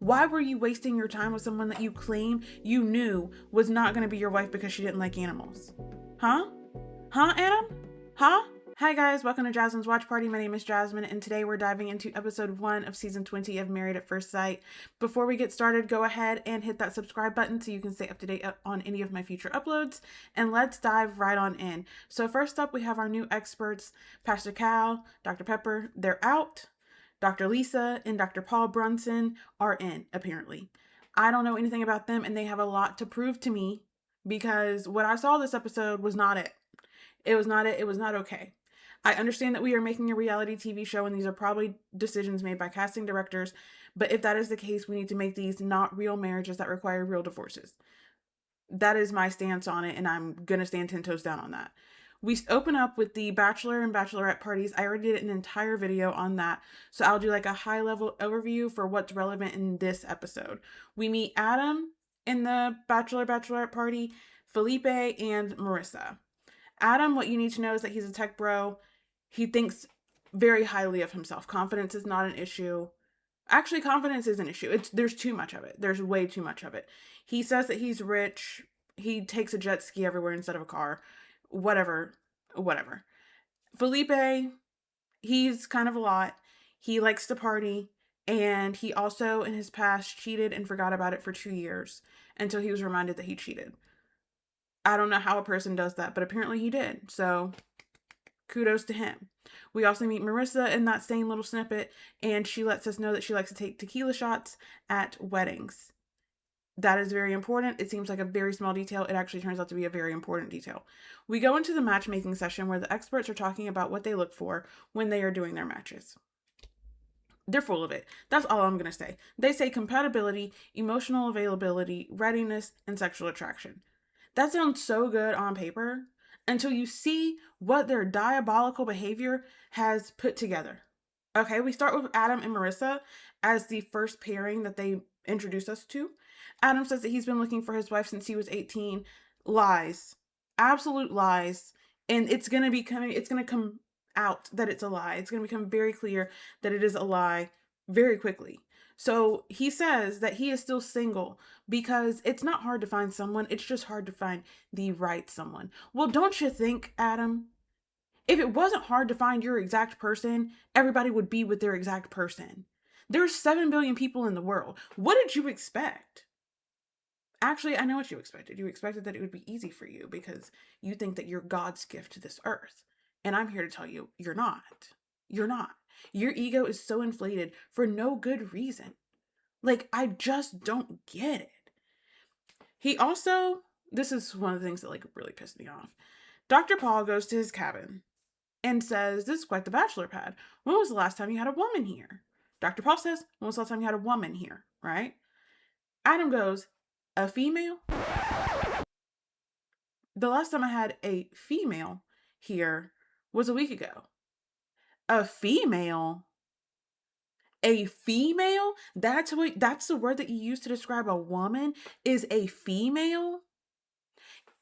Why were you wasting your time with someone that you claim you knew was not going to be your wife because she didn't like animals? Huh? Huh, Adam? Huh? Hi guys, welcome to Jasmine's Watch Party. My name is Jasmine, and today we're diving into episode 1 of season 20 of Married at First Sight. Before we get started, go ahead and hit that subscribe button so you can stay up to date on any of my future uploads, and let's dive right on in. So first up, we have our new experts, Pastor Cal, Dr. Pepper. They're out. Dr. Lisa and Dr. Paul Brunson are in, apparently. I don't know anything about them, and they have a lot to prove to me because what I saw this episode was not it. It was not it. It was not okay. I understand that we are making a reality TV show and these are probably decisions made by casting directors, but if that is the case, we need to make these not real marriages that require real divorces. That is my stance on it, and I'm going to stand 10 toes down on that. We open up with the bachelor and bachelorette parties. I already did an entire video on that, so I'll do like a high-level overview for what's relevant in this episode. We meet Adam in the bachelorette party, Felipe, and Marissa. Adam, what you need to know is that he's a tech bro. He thinks very highly of himself. Confidence is not an issue. Actually, confidence is an issue. There's too much of it. There's way too much of it. He says that he's rich. He takes a jet ski everywhere instead of a car. Whatever. Felipe, he's kind of a lot. He likes to party. And he also, in his past, cheated and forgot about it for 2 years until he was reminded that he cheated. I don't know how a person does that, but apparently he did. So kudos to him. We also meet Marissa in that same little snippet, and she lets us know that she likes to take tequila shots at weddings. That is very important. It seems like a very small detail. It actually turns out to be a very important detail. We go into the matchmaking session where the experts are talking about what they look for when they are doing their matches. They're full of it. That's all I'm going to say. They say compatibility, emotional availability, readiness, and sexual attraction. That sounds so good on paper until you see what their diabolical behavior has put together. Okay, we start with Adam and Marissa as the first pairing that they introduce us to. Adam says that he's been looking for his wife since he was 18. Lies. Absolute lies. And it's going to come out that it's a lie. It's going to become very clear that it is a lie very quickly. So he says that he is still single because it's not hard to find someone. It's just hard to find the right someone. Well, don't you think, Adam? If it wasn't hard to find your exact person, everybody would be with their exact person. There's 7 billion people in the world. What did you expect? Actually, I know what you expected. You expected that it would be easy for you because you think that you're God's gift to this earth. And I'm here to tell you, you're not. You're not. Your ego is so inflated for no good reason. Like, I just don't get it. He also, this is one of the things that like really pissed me off. Dr. Paul goes to his cabin and says, this is quite the bachelor pad. When was the last time you had a woman here? Dr. Paul says, when was the last time you had a woman here, right? Adam goes, a female? The last time I had a female here was a week ago. A female? A female? That's the word that you use to describe a woman is a female?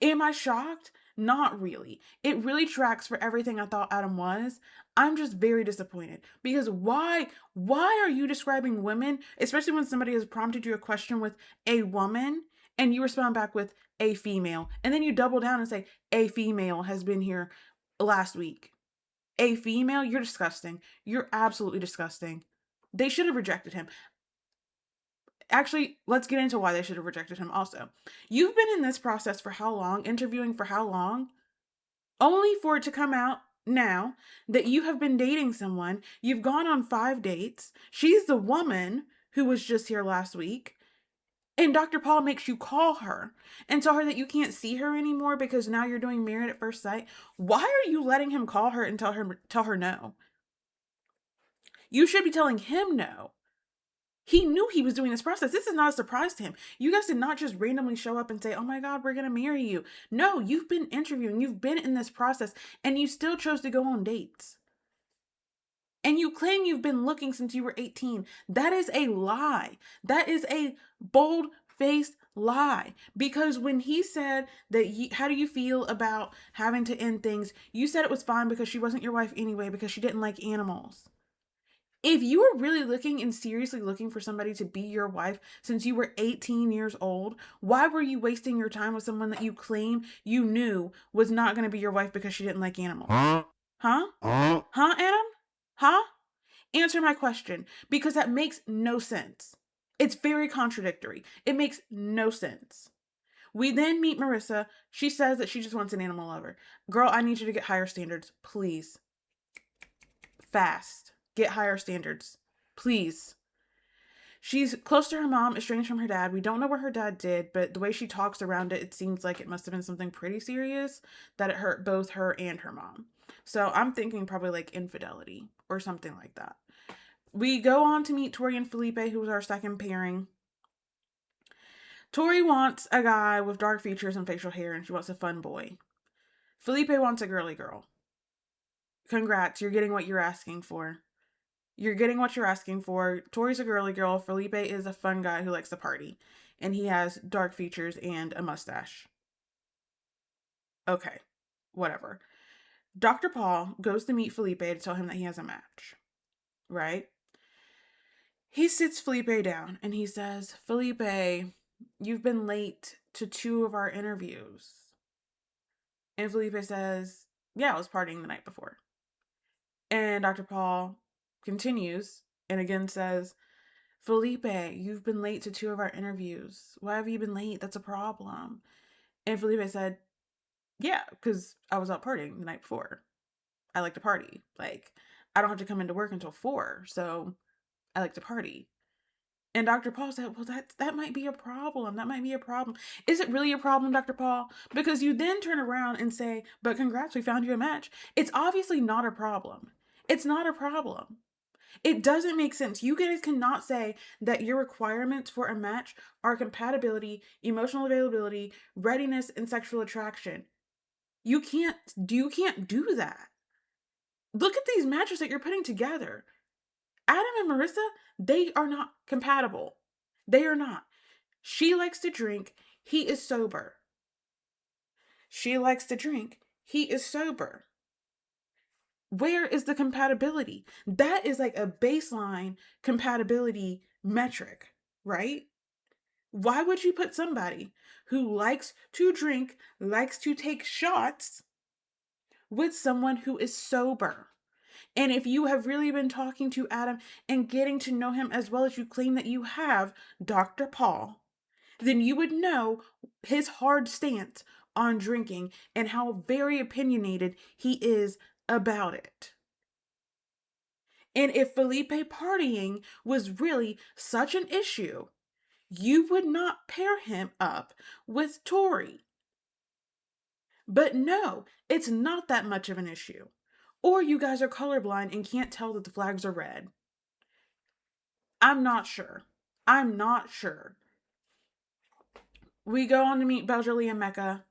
Am I shocked? Not really. It really tracks for everything I thought Adam was. I'm just very disappointed because why are you describing women, especially when somebody has prompted you a question with a woman and you respond back with a female and then you double down and say a female has been here last week. A female? You're disgusting. You're absolutely disgusting. They should have rejected him. Actually, let's get into why they should have rejected him also. You've been in this process for how long? Interviewing for how long? Only for it to come out now that you have been dating someone. You've gone on 5 dates. She's the woman who was just here last week. And Dr. Paul makes you call her and tell her that you can't see her anymore because now you're doing Married at First Sight. Why are you letting him call her and tell her no? You should be telling him no. He knew he was doing this process. This is not a surprise to him. You guys did not just randomly show up and say, oh my God, we're going to marry you. No, you've been interviewing. You've been in this process and you still chose to go on dates. And you claim you've been looking since you were 18. That is a lie. That is a bold-faced lie. Because when he said that, how do you feel about having to end things? You said it was fine because she wasn't your wife anyway because she didn't like animals. If you were really looking and seriously looking for somebody to be your wife since you were 18 years old, why were you wasting your time with someone that you claim you knew was not going to be your wife because she didn't like animals? Huh? Huh, Adam? Huh? Answer my question, because that makes no sense. It's very contradictory. It makes no sense. We then meet Marissa. She says that she just wants an animal lover. Girl, I need you to get higher standards, please. Fast. Get higher standards, please. She's close to her mom, estranged from her dad. We don't know what her dad did, but the way she talks around it, it seems like it must have been something pretty serious that it hurt both her and her mom. So I'm thinking probably like infidelity or something like that. We go on to meet Tori and Felipe, who was our second pairing. Tori wants a guy with dark features and facial hair, and she wants a fun boy. Felipe wants a girly girl. Congrats, you're getting what you're asking for. You're getting what you're asking for. Tori's a girly girl. Felipe is a fun guy who likes to party. And he has dark features and a mustache. Okay, whatever. Dr. Paul goes to meet Felipe to tell him that he has a match. Right? He sits Felipe down and he says, Felipe, you've been late to 2 of our interviews. And Felipe says, yeah, I was partying the night before. And Dr. Paul continues and again says, Felipe, you've been late to 2 of our interviews. Why have you been late? That's a problem. And Felipe said, yeah, because I was out partying the night before. I like to party. Like, I don't have to come into work until 4, so I like to party. And Dr. Paul said, well, that might be a problem. That might be a problem. Is it really a problem, Dr. Paul? Because you then turn around and say, but congrats, we found you a match. It's obviously not a problem. It's not a problem. It doesn't make sense. You guys cannot say that your requirements for a match are compatibility, emotional availability, readiness, and sexual attraction. You can't do that. Look at these matches that you're putting together. Adam and Marissa, they are not compatible. They are not. She likes to drink. He is sober. She likes to drink. He is sober. Where is the compatibility? That is like a baseline compatibility metric, right? Why would you put somebody who likes to drink, likes to take shots with someone who is sober? And if you have really been talking to Adam and getting to know him as well as you claim that you have, Dr. Paul, then you would know his hard stance on drinking and how very opinionated he is about it. And if Felipe partying was really such an issue, you would not pair him up with Tori. But no, it's not that much of an issue. Or you guys are colorblind and can't tell that the flags are red. I'm not sure. I'm not sure. We go on to meet Bellejolie and Mecca.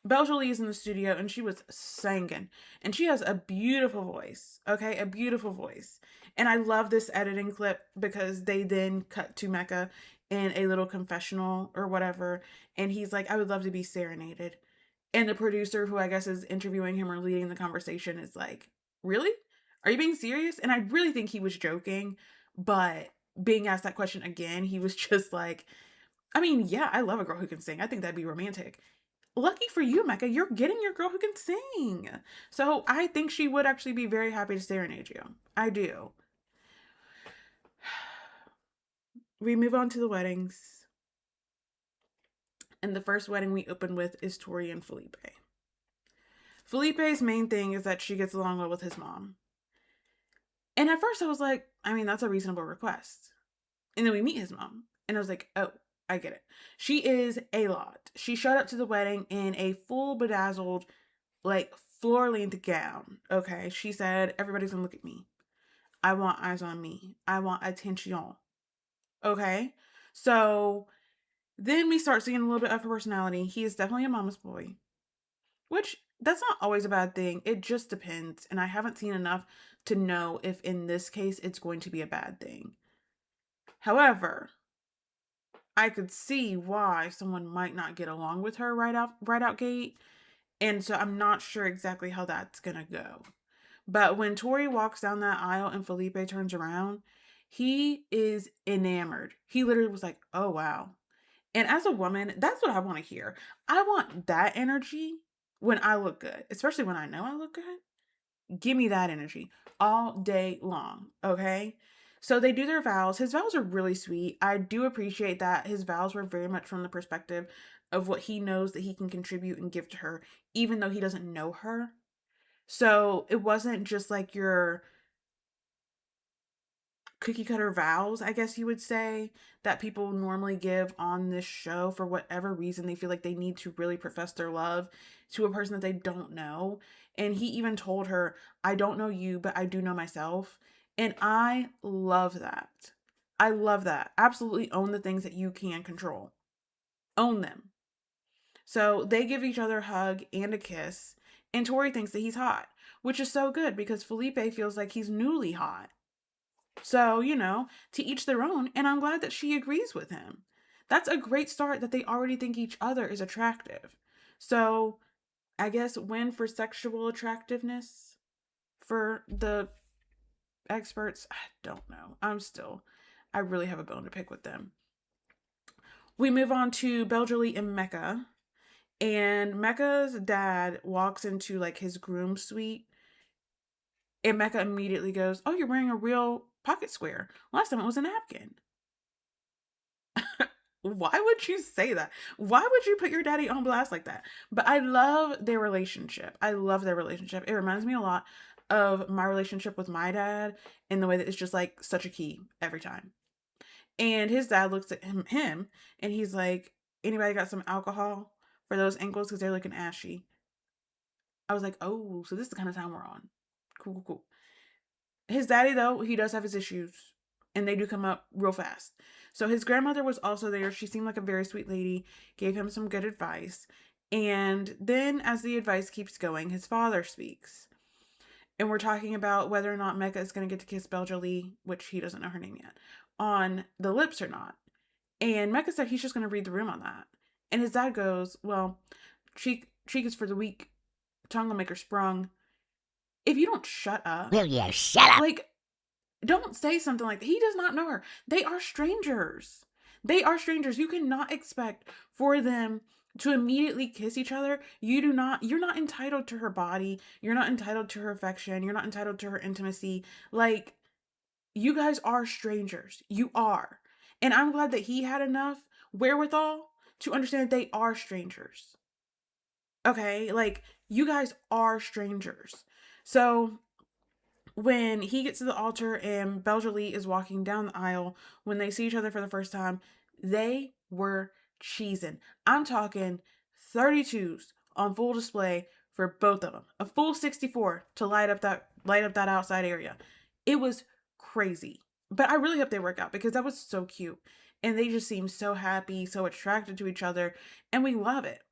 Bellejolie is in the studio and she was singing. And she has a beautiful voice. Okay, a beautiful voice. And I love this editing clip because they then cut to Mecca in a little confessional or whatever. And he's like, I would love to be serenaded. And the producer, who I guess is interviewing him or leading the conversation, is like, really? Are you being serious? And I really think he was joking. But being asked that question again, he was just like, I mean, yeah, I love a girl who can sing. I think that'd be romantic. Lucky for you, Mecca, you're getting your girl who can sing. So I think she would actually be very happy to serenade you. I do. We move on to the weddings. And the first wedding we open with is Tori and Felipe. Felipe's main thing is that she gets along well with his mom. And at first I was like, I mean, that's a reasonable request. And then we meet his mom. And I was like, oh, I get it. She is a lot. She showed up to the wedding in a full bedazzled, like, floor-length gown. Okay, she said, everybody's gonna look at me. I want eyes on me. I want attention. Okay? So then we start seeing a little bit of her personality. He is definitely a mama's boy. Which, that's not always a bad thing. It just depends. And I haven't seen enough to know if in this case it's going to be a bad thing. However, I could see why someone might not get along with her right out gate. And so I'm not sure exactly how that's going to go. But when Tori walks down that aisle and Felipe turns around, he is enamored. He literally was like, oh, wow. And as a woman, that's what I want to hear. I want that energy when I look good, especially when I know I look good. Give me that energy all day long. Okay. So they do their vows. His vows are really sweet. I do appreciate that his vows were very much from the perspective of what he knows that he can contribute and give to her, even though he doesn't know her. So it wasn't just like your cookie cutter vows, I guess you would say, that people normally give on this show for whatever reason they feel like they need to really profess their love to a person that they don't know. And he even told her, I don't know you, but I do know myself. And I love that. I love that. Absolutely own the things that you can control. Own them. So they give each other a hug and a kiss. And Tori thinks that he's hot, which is so good because Felipe feels like he's newly hot. So, to each their own. And I'm glad that she agrees with him. That's a great start that they already think each other is attractive. So, I guess win for sexual attractiveness for the experts. I don't know. I really have a bone to pick with them. We move on to Bellejolie and Mecca. And Mecca's dad walks into like his groom suite. And Mecca immediately goes, oh, you're wearing a real pocket square. Last time it was a napkin. Why would you say that? Why would you put your daddy on blast like that? But I love their relationship. I love their relationship. It reminds me a lot of my relationship with my dad in the way that it's just like such a key every time. And his dad looks at him and he's like, anybody got some alcohol for those ankles? Because they're looking ashy. I was like, oh, so this is the kind of time we're on. Cool, cool, cool. His daddy, though, he does have his issues, and they do come up real fast. So his grandmother was also there. She seemed like a very sweet lady, gave him some good advice. And then, as the advice keeps going, his father speaks. And we're talking about whether or not Mecca is going to get to kiss Bellejolie, which he doesn't know her name yet, on the lips or not. And Mecca said he's just going to read the room on that. And his dad goes, well, cheek is for the weak, tongue will make her sprung. If you don't shut up. Will you shut up? Like, don't say something like that. He does not know her. They are strangers. They are strangers. You cannot expect for them to immediately kiss each other. You're not entitled to her body. You're not entitled to her affection. You're not entitled to her intimacy. Like, you guys are strangers. You are. And I'm glad that he had enough wherewithal to understand that they are strangers. Okay? Like, you guys are strangers. So when he gets to the altar and Bellejolie is walking down the aisle, when they see each other for the first time, they were cheesing. I'm talking 32s on full display for both of them. A full 64 to light up that outside area. It was crazy. But I really hope they work out because that was so cute. And they just seem so happy, so attracted to each other, and we love it.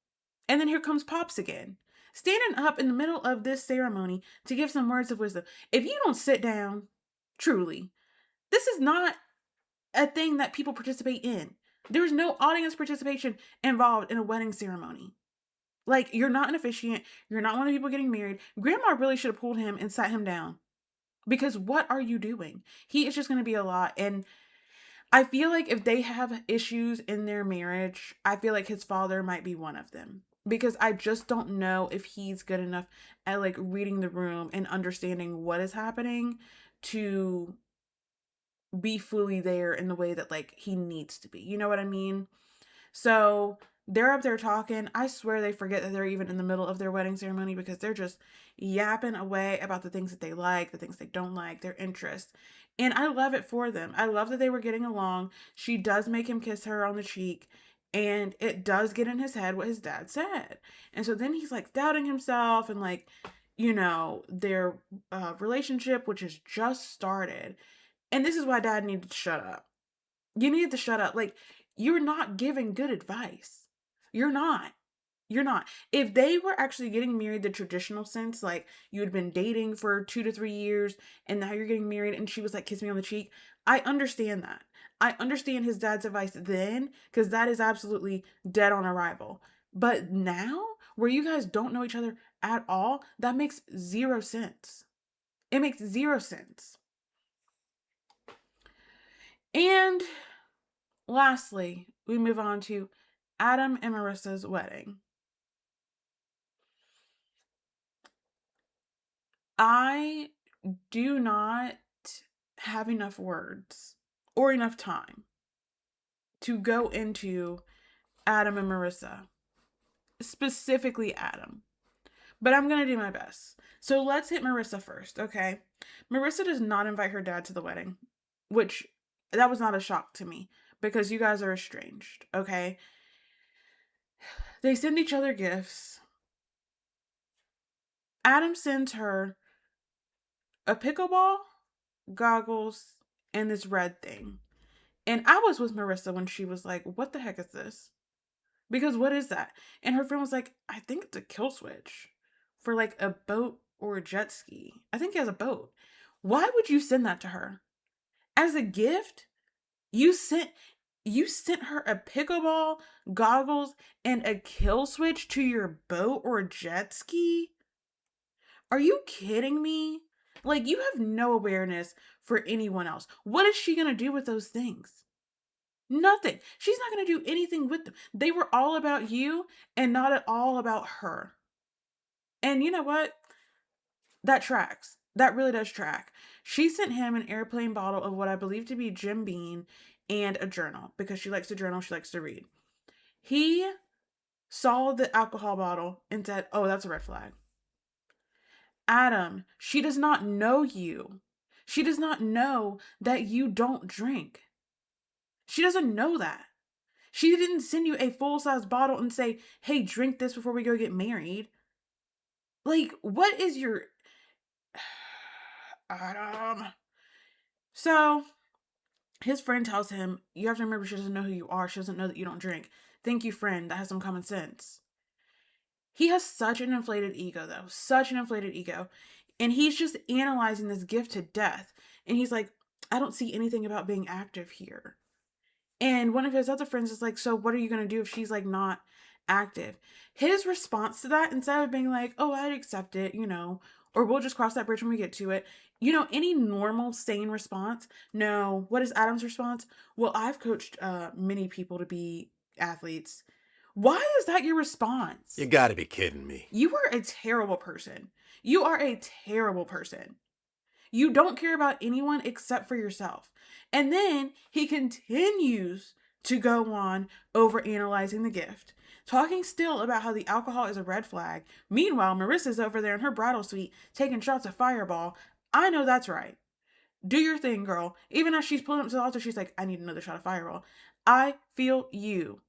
And then here comes Pops again, standing up in the middle of this ceremony to give some words of wisdom. If you don't sit down, truly, this is not a thing that people participate in. There is no audience participation involved in a wedding ceremony. Like, you're not an officiant. You're not one of the people getting married. Grandma really should have pulled him and sat him down. Because what are you doing? He is just going to be a lot. And I feel like if they have issues in their marriage, I feel like his father might be one of them. Because I just don't know if he's good enough at like reading the room and understanding what is happening to be fully there in the way that like he needs to be. You know what I mean? So they're up there talking. I swear they forget that they're even in the middle of their wedding ceremony because they're just yapping away about the things that they like, the things they don't like, their interests. And I love it for them. I love that they were getting along. She does make him kiss her on the cheek. And it does get in his head what his dad said. And so then he's like doubting himself and like, their relationship, which has just started. And this is why dad needed to shut up. You need to shut up. Like, you're not giving good advice. You're not. You're not. If they were actually getting married the traditional sense, like you had been dating for 2 to 3 years and now you're getting married and she was like, kiss me on the cheek, I understand that. I understand his dad's advice then because that is absolutely dead on arrival. But now, where you guys don't know each other at all, that makes zero sense. It makes zero sense. And lastly, we move on to Adam and Marissa's wedding. I do not have enough words or enough time to go into Adam and Marissa, specifically Adam. But I'm going to do my best. So let's hit Marissa first, okay? Marissa does not invite her dad to the wedding, which that was not a shock to me because you guys are estranged, okay? They send each other gifts. Adam sends her a pickleball, goggles, and this red thing. And I was with Marissa when she was like, what the heck is this? Because what is that? And her friend was like, I think it's a kill switch for like a boat or a jet ski. I think he has a boat. Why would you send that to her? As a gift? You sent her a pickleball, goggles, and a kill switch to your boat or jet ski? Are you kidding me? Like, you have no awareness for anyone else. What is she gonna do with those things? Nothing. She's not going to do anything with them. They were all about you and not at all about her. And you know what? That tracks. That really does track. She sent him an airplane bottle of what I believe to be Jim Beam and a journal because she likes to journal, she likes to read. He saw the alcohol bottle and said, oh, that's a red flag. Adam, she does not know you. She does not know that you don't drink. She doesn't know that. She didn't send you a full-size bottle and say, hey, drink this before we go get married. Like, what is your... Adam. So, his friend tells him, you have to remember she doesn't know who you are. She doesn't know that you don't drink. Thank you, friend. That has some common sense. He has such an inflated ego, though. Such an inflated ego. And he's just analyzing this gift to death. And he's like, I don't see anything about being active here. And one of his other friends is like, so what are you going to do if she's like not active? His response to that, instead of being like, oh, I'd accept it, or we'll just cross that bridge when we get to it. Any normal, sane response. No. What is Adam's response? Well, I've coached many people to be athletes. Why is that your response? You gotta be kidding me. You are a terrible person. You are a terrible person. You don't care about anyone except for yourself. And then he continues to go on over analyzing the gift, talking still about how the alcohol is a red flag. Meanwhile, Marissa's over there in her bridal suite taking shots of Fireball. I know that's right. Do your thing, girl. Even as she's pulling up to the altar, she's like, I need another shot of Fireball. I feel you.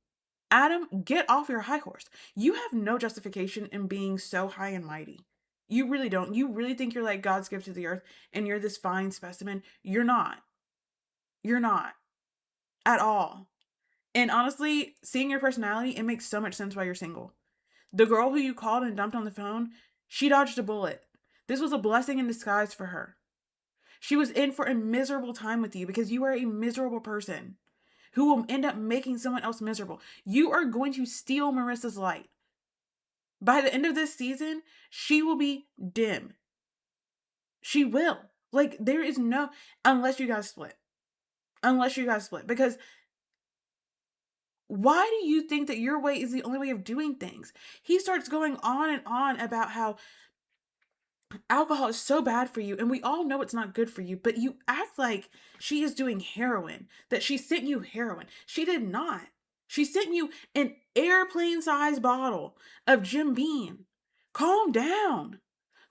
Adam, get off your high horse. You have no justification in being so high and mighty. You really don't. You really think you're like God's gift to the earth and you're this fine specimen. You're not. You're not. At all. And honestly, seeing your personality, it makes so much sense why you're single. The girl who you called and dumped on the phone, she dodged a bullet. This was a blessing in disguise for her. She was in for a miserable time with you because you are a miserable person who will end up making someone else miserable. You are going to steal Marissa's light. By the end of this season, she will be dim. She will. Like, there is no... Unless you guys split. Unless you guys split. Because why do you think that your way is the only way of doing things? He starts going on and on about how alcohol is so bad for you, and we all know it's not good for you, but you act like she is doing heroin, that she sent you heroin. She did not. She sent you an airplane-sized bottle of Jim Beam. Calm down.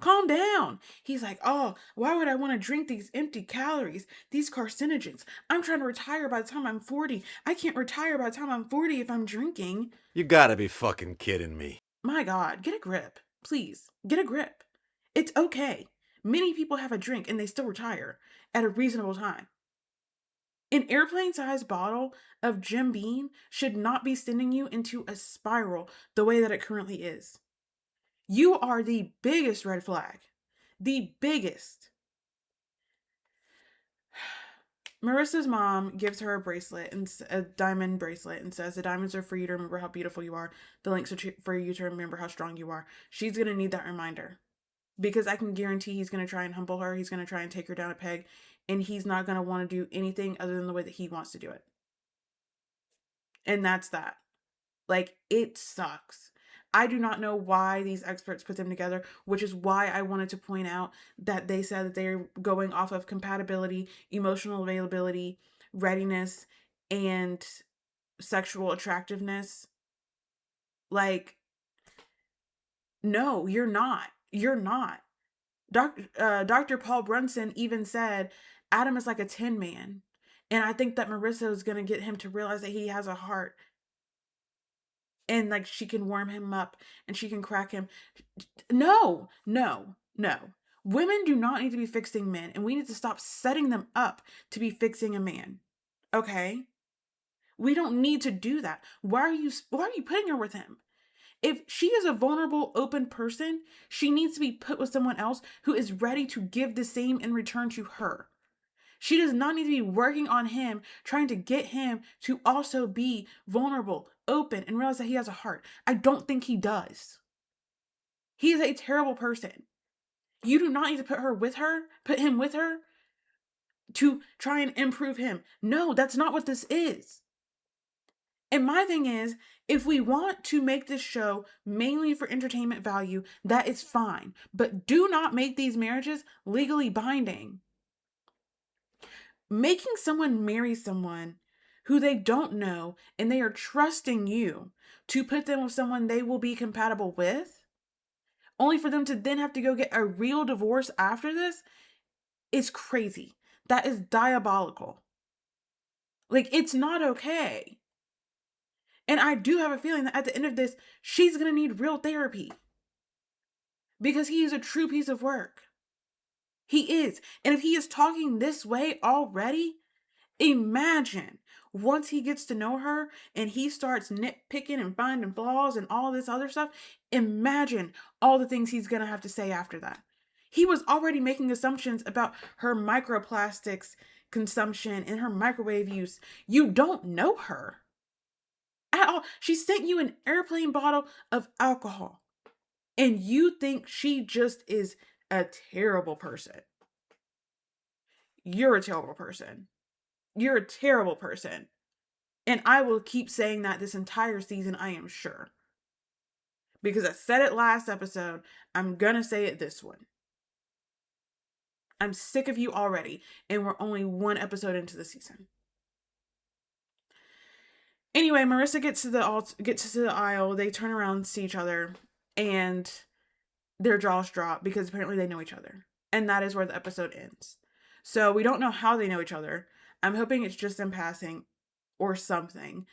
Calm down. He's like, oh, why would I want to drink these empty calories, these carcinogens? I'm trying to retire by the time I'm 40. I can't retire by the time I'm 40 if I'm drinking. You gotta be fucking kidding me. My God, get a grip. Please, get a grip. It's okay. Many people have a drink and they still retire at a reasonable time. An airplane-sized bottle of Jim Beam should not be sending you into a spiral the way that it currently is. You are the biggest red flag. The biggest. Marissa's mom gives her a bracelet, and a diamond bracelet, and says the diamonds are for you to remember how beautiful you are. The links are for you to remember how strong you are. She's going to need that reminder. because I can guarantee he's going to try and humble her. He's going to try and take her down a peg, and he's not going to want to do anything other than the way that he wants to do it. And that's that. Like, it sucks. I do not know why these experts put them together, which is why I wanted to point out that they said that they're going off of compatibility, emotional availability, readiness, and sexual attractiveness. Like, no, you're not. You're not. Dr. Paul Brunson even said Adam is like a tin man. And I think that Marissa is going to get him to realize that he has a heart, and like she can warm him up and she can crack him. No, no, no. Women do not need to be fixing men, and we need to stop setting them up to be fixing a man. Okay? We don't need to do that. Why are you putting her with him? If she is a vulnerable, open person, she needs to be put with someone else who is ready to give the same in return to her. She does not need to be working on him, trying to get him to also be vulnerable, open, and realize that he has a heart. I don't think he does. He is a terrible person. You do not need to put him with her to try and improve him. No, that's not what this is. And my thing is, if we want to make this show mainly for entertainment value, that is fine. But do not make these marriages legally binding. Making someone marry someone who they don't know and they are trusting you to put them with someone they will be compatible with, only for them to then have to go get a real divorce after this, is crazy. That is diabolical. Like, it's not okay. And I do have a feeling that at the end of this, she's going to need real therapy, because he is a true piece of work. He is. And if he is talking this way already, imagine once he gets to know her and he starts nitpicking and finding flaws and all this other stuff, imagine all the things he's going to have to say after that. He was already making assumptions about her microplastics consumption and her microwave use. You don't know her at all. She sent you an airplane bottle of alcohol, and you think she just is a terrible person. You're a terrible person. You're a terrible person. And I will keep saying that this entire season, I am sure. Because I said it last episode, I'm gonna say it this one. I'm sick of you already, and we're only one episode into the season. Anyway, Marissa gets to the aisle. They turn around, see each other, and their jaws drop because apparently they know each other. And that is where the episode ends. So we don't know how they know each other. I'm hoping it's just in passing or something.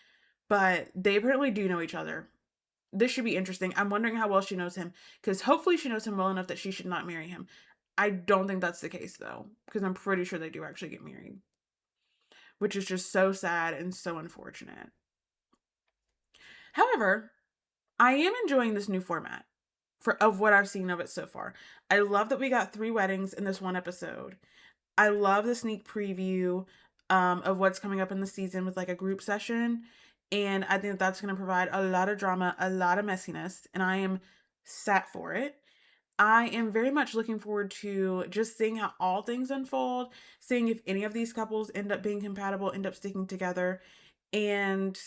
But they apparently do know each other. This should be interesting. I'm wondering how well she knows him, because hopefully she knows him well enough that she should not marry him. I don't think that's the case, though, because I'm pretty sure they do actually get married, which is just so sad and so unfortunate. However, I am enjoying this new format of what I've seen of it so far. I love that we got 3 weddings in this one episode. I love the sneak preview of what's coming up in the season with like a group session. And I think that's going to provide a lot of drama, a lot of messiness. And I am set for it. I am very much looking forward to just seeing how all things unfold, seeing if any of these couples end up being compatible, end up sticking together. And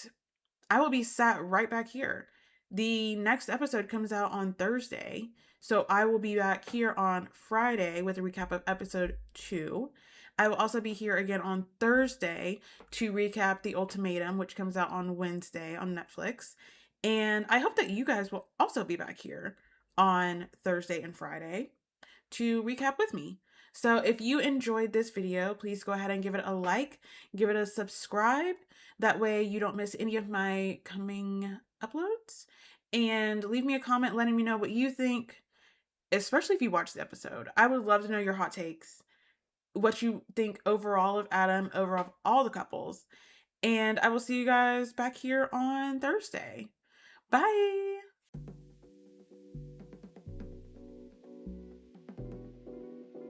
I will be sat right back here. The next episode comes out on Thursday. So I will be back here on Friday with a recap of episode 2. I will also be here again on Thursday to recap The Ultimatum, which comes out on Wednesday on Netflix. And I hope that you guys will also be back here on Thursday and Friday to recap with me. So if you enjoyed this video, please go ahead and give it a like, give it a subscribe. That way you don't miss any of my coming uploads. And leave me a comment letting me know what you think, especially if you watch the episode. I would love to know your hot takes, what you think overall of Adam, overall of all the couples. And I will see you guys back here on Thursday. Bye!